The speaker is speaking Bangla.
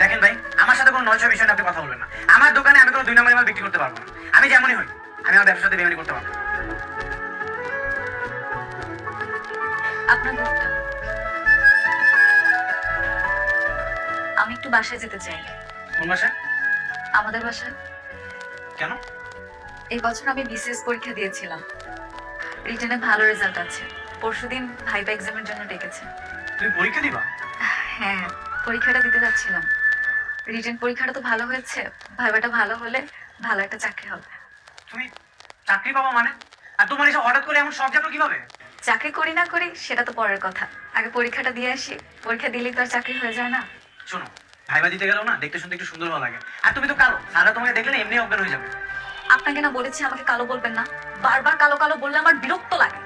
দেখেন ভাই, আমার সাথে কোনো নয় ছয় বিষয় নিয়ে আপনি কথা বলবেন না। আমার দোকানে আমি কোনো দুই নম্বরের মাল বিক্রি করতে পারবো না। আমি যেমনই হই, আমি আমার ব্যবসার সাথে বেমানি করতে পারবো না। আপনার লোকটা, আমি একটু বাসায় যেতে চাই। কোন বাসায়? আমাদের বাসায়। কেন? এই বছর আমি বিসিএস পরীক্ষা দিয়েছিলাম, রিটেনে ভালো রেজাল্ট আছে। পরশুদিন ভাইবা এক্সামের জন্য ডেকেছে। তুমি পরীক্ষা দিবা? হ্যাঁ, পরীক্ষাটা দিতে যাচ্ছিলাম। রিটেন পরীক্ষাটা তো ভালো হয়েছে, ভাইবাটা ভালো হলে ভালো একটা চাকরি হবে। তুমি চাকরি পাবা মানে? আর তোমার এসব হঠাৎ করে এমন শখ জাগলো কিভাবে? চাকরি করি না করি সেটা তো পরের কথা, আগে পরীক্ষাটা দিয়ে আসি। পরীক্ষা দিলেই তো আর চাকরি হয়ে যায় না। শোনো, ভাইবা দিতে গেলেও না দেখতে শুনতে একটু সুন্দর ভালো লাগে। আর তুমি তো কালো, সারা তোমাকে দেখলে না এমনি অজ্ঞান হয়ে যাবে। আপনাকে না বলেছি আমাকে কালো বলবেন না, বারবার কালো কালো বললে আমার বিরক্ত লাগে।